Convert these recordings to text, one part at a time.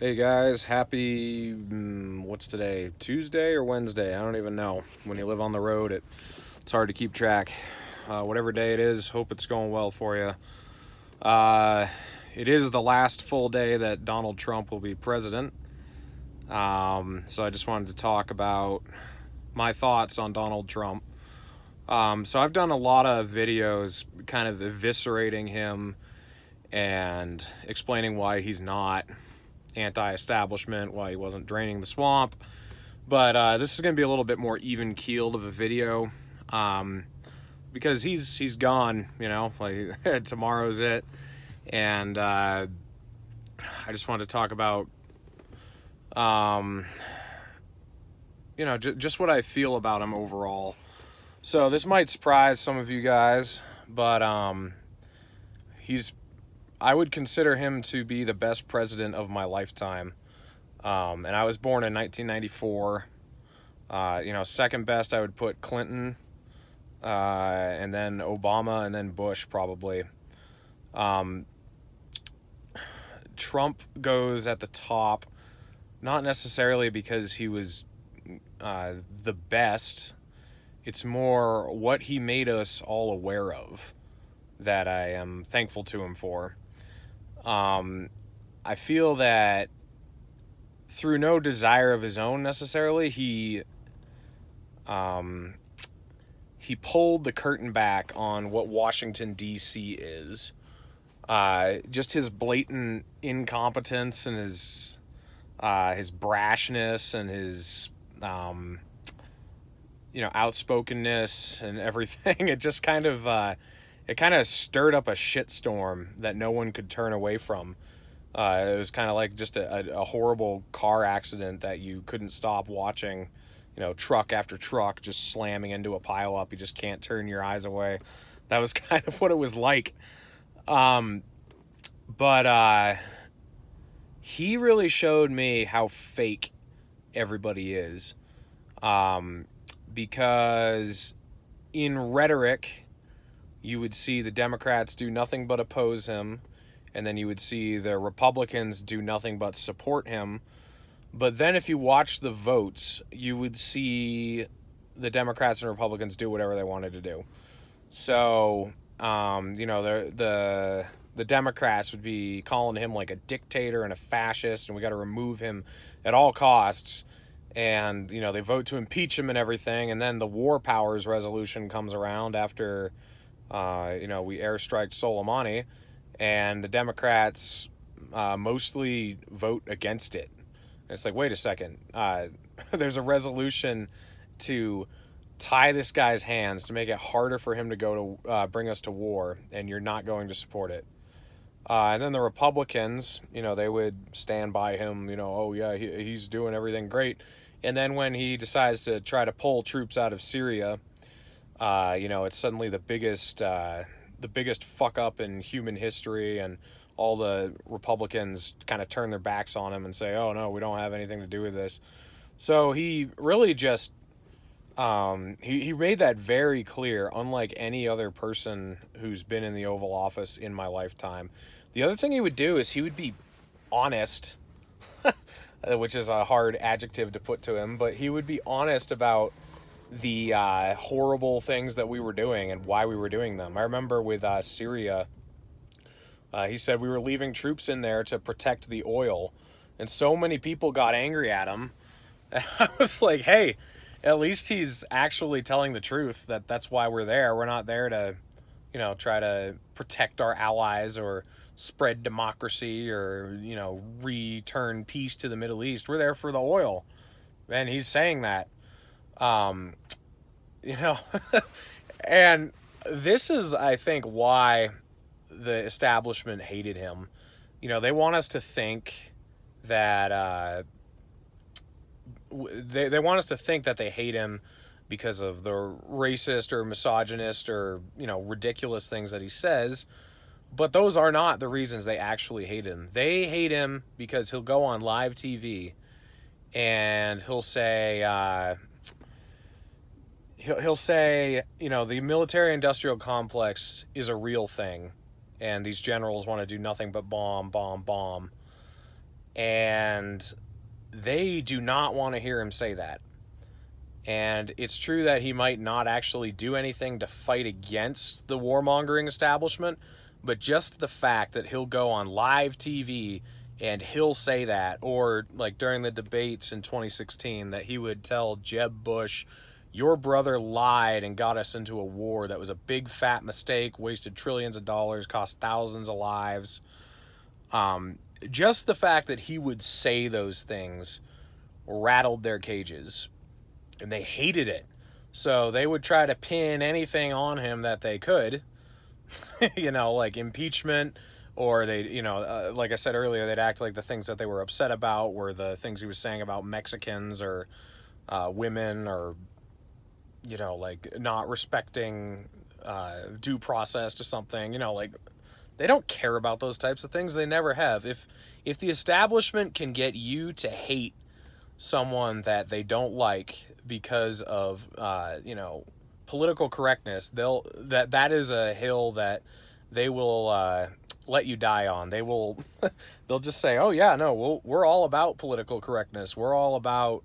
Hey guys, happy, what's today? Tuesday or Wednesday? I don't even know. When you live on the road, it's hard to keep track. Whatever day it is, hope it's going well for you. Uh, it is the last full day that Donald Trump will be president. So I just wanted to talk about my thoughts on Donald Trump. So I've done a lot of videos kind of eviscerating him and explaining why he's not anti-establishment, why he wasn't draining the swamp. But this is going to be a little bit more even keeled of a video, because he's gone. Like tomorrow's it, and I just wanted to talk about just what I feel about him overall. So this might surprise some of you guys, but he's I would consider him to be the best president of my lifetime. And I was born in 1994. Second best I would put Clinton, and then Obama, and then Bush probably. Trump goes at the top, not necessarily because he was the best. It's more what he made us all aware of that I am thankful to him for. I feel that through no desire of his own necessarily, he pulled the curtain back on what Washington D.C. is. Just his blatant incompetence and his brashness and his outspokenness and everything. It just kind of stirred up a shitstorm that no one could turn away from. It was kind of like just a horrible car accident that you couldn't stop watching. Truck after truck just slamming into a pileup. You just can't turn your eyes away. That was kind of what it was like. But he really showed me how fake everybody is. Because in rhetoric, you would see the Democrats do nothing but oppose him, and then you would see the Republicans do nothing but support him. But then if you watch the votes, you would see the Democrats and Republicans do whatever they wanted to do. So, the Democrats would be calling him like a dictator and a fascist, and we got to remove him at all costs. And, they vote to impeach him and everything. And then the war powers resolution comes around after, we airstriked Soleimani. And the Democrats mostly vote against it. And it's like, wait a second. There's a resolution to tie this guy's hands to make it harder for him to go to bring us to war. And you're not going to support it. And then the Republicans, they would stand by him, oh yeah, he's doing everything great. And then when he decides to try to pull troops out of Syria, it's suddenly the biggest fuck up in human history, and all the Republicans kind of turn their backs on him and say, oh no, we don't have anything to do with this. So he really just, he made that very clear, unlike any other person who's been in the Oval Office in my lifetime. The other thing he would do is he would be honest, which is a hard adjective to put to him, but he would be honest about the horrible things that we were doing and why we were doing them. I remember with Syria, he said we were leaving troops in there to protect the oil, and so many people got angry at him. And I was like, hey, at least he's actually telling the truth, that's why we're there. We're not there to, try to protect our allies or spread democracy or, return peace to the Middle East. We're there for the oil. And he's saying that. And this is, I think, why the establishment hated him. They want us to think that they want us to think that they hate him because of the racist or misogynist or ridiculous things that he says. But those are not the reasons they actually hate him. They hate him because he'll go on live TV and he'll say, the military-industrial complex is a real thing, and these generals want to do nothing but bomb, bomb, bomb. And they do not want to hear him say that. And it's true that he might not actually do anything to fight against the warmongering establishment, but just the fact that he'll go on live TV and he'll say that, or like during the debates in 2016, that he would tell Jeb Bush, your brother lied and got us into a war that was a big fat mistake, wasted trillions of dollars, cost thousands of lives. Just the fact that he would say those things rattled their cages, and they hated it. So they would try to pin anything on him that they could, like impeachment, or they, like I said earlier, they'd act like the things that they were upset about were the things he was saying about Mexicans or women, or, like not respecting due process to something, like they don't care about those types of things. They never have. If the establishment can get you to hate someone that they don't like because of political correctness, that is a hill that they will let you die on. They'll just say, oh yeah, no, we're all about political correctness. We're all about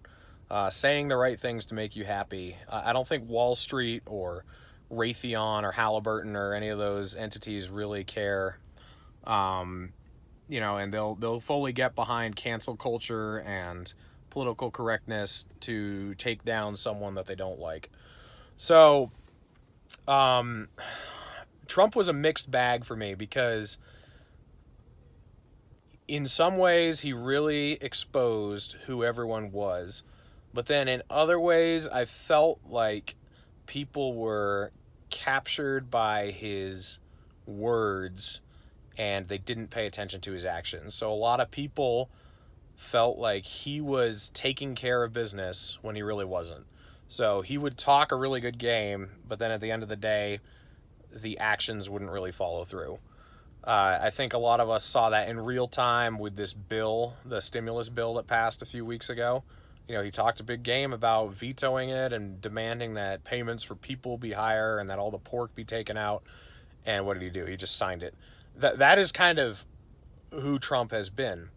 saying the right things to make you happy. I don't think Wall Street or Raytheon or Halliburton or any of those entities really care. And they'll fully get behind cancel culture and political correctness to take down someone that they don't like. So, Trump was a mixed bag for me, because in some ways he really exposed who everyone was. But then in other ways, I felt like people were captured by his words and they didn't pay attention to his actions. So a lot of people felt like he was taking care of business when he really wasn't. So he would talk a really good game, but then at the end of the day, the actions wouldn't really follow through. I think a lot of us saw that in real time with this bill, the stimulus bill that passed a few weeks ago. He talked a big game about vetoing it and demanding that payments for people be higher and that all the pork be taken out. And what did he do? He just signed it. That is kind of who Trump has been.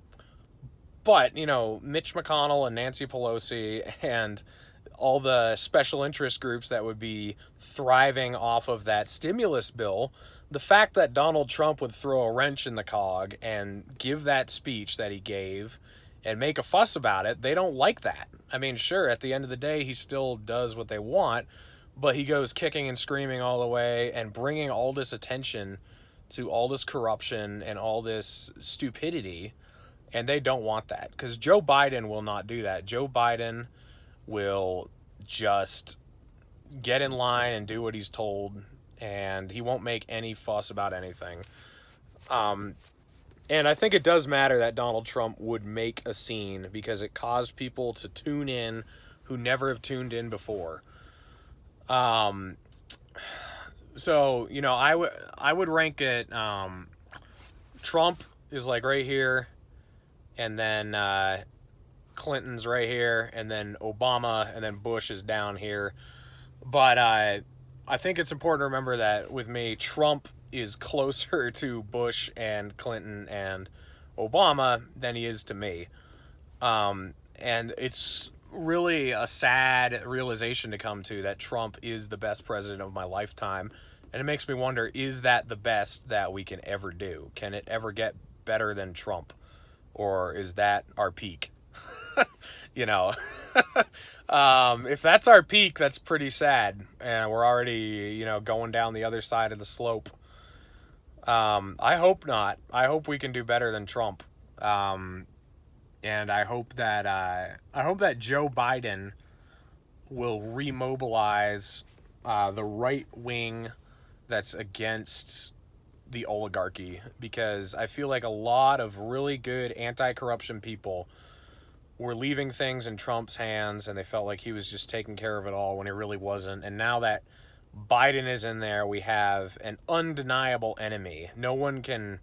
But, Mitch McConnell and Nancy Pelosi and all the special interest groups that would be thriving off of that stimulus bill, the fact that Donald Trump would throw a wrench in the cog and give that speech that he gave and make a fuss about it, they don't like that. I mean, sure, at the end of the day, he still does what they want, but he goes kicking and screaming all the way and bringing all this attention to all this corruption and all this stupidity, and they don't want that, because Joe Biden will not do that. Joe Biden will just get in line and do what he's told, and he won't make any fuss about anything. And I think it does matter that Donald Trump would make a scene, because it caused people to tune in who never have tuned in before. So, I would rank it, Trump is like right here, and then Clinton's right here, and then Obama, and then Bush is down here. But I think it's important to remember that with me, Trump is closer to Bush and Clinton and Obama than he is to me. And it's really a sad realization to come to, that Trump is the best president of my lifetime. And it makes me wonder, is that the best that we can ever do? Can it ever get better than Trump? Or is that our peak? If that's our peak, that's pretty sad. And we're already, going down the other side of the slope. I hope not. I hope we can do better than Trump. And I hope that Joe Biden will remobilize the right wing that's against the oligarchy, because I feel like a lot of really good anti-corruption people were leaving things in Trump's hands, and they felt like he was just taking care of it all when he really wasn't. And now that Biden is in there, we have an undeniable enemy. No one can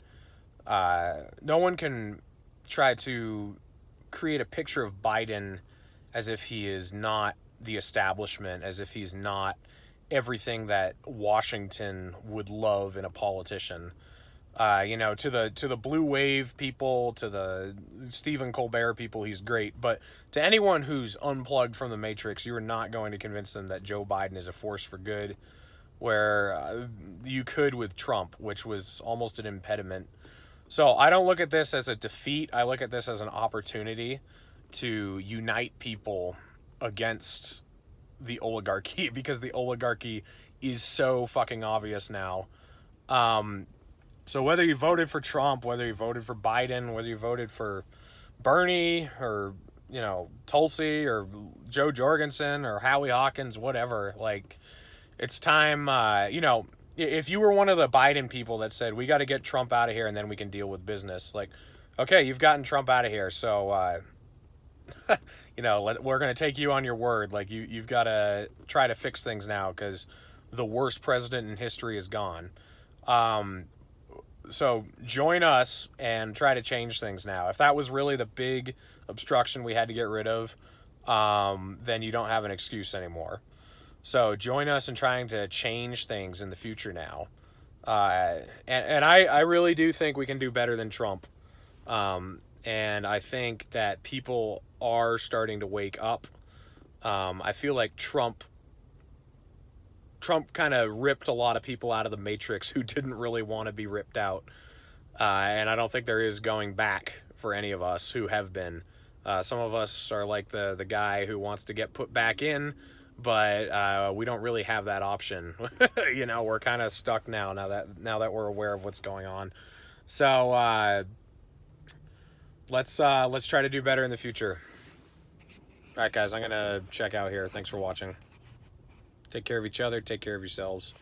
try to create a picture of Biden as if he is not the establishment, as if he's not everything that Washington would love in a politician. You know, to the blue wave people, to the Stephen Colbert people, he's great. But to anyone who's unplugged from the Matrix, you are not going to convince them that Joe Biden is a force for good, where you could with Trump, which was almost an impediment. So I don't look at this as a defeat. I look at this as an opportunity to unite people against the oligarchy, because the oligarchy is so fucking obvious now. So whether you voted for Trump, whether you voted for Biden, whether you voted for Bernie or, you know, Tulsi or Joe Jorgensen or Howie Hawkins, whatever, like, it's time, you know, if you were one of the Biden people that said, we got to get Trump out of here and then we can deal with business, like, okay, you've gotten Trump out of here. So, you know, we're going to take you on your word. Like, you've got to try to fix things now because the worst president in history is gone. So join us and try to change things now. If that was really the big obstruction we had to get rid of, then you don't have an excuse anymore. So join us in trying to change things in the future now. And I really do think we can do better than Trump. And I think that people are starting to wake up. I feel like Trump kind of ripped a lot of people out of the Matrix who didn't really want to be ripped out. And I don't think there is going back for any of us who have been. Some of us are like the guy who wants to get put back in, but we don't really have that option. You know, we're kind of stuck now that we're aware of what's going on. So let's try to do better in the future. All right, guys, I'm going to check out here. Thanks for watching. Take care of each other. Take care of yourselves.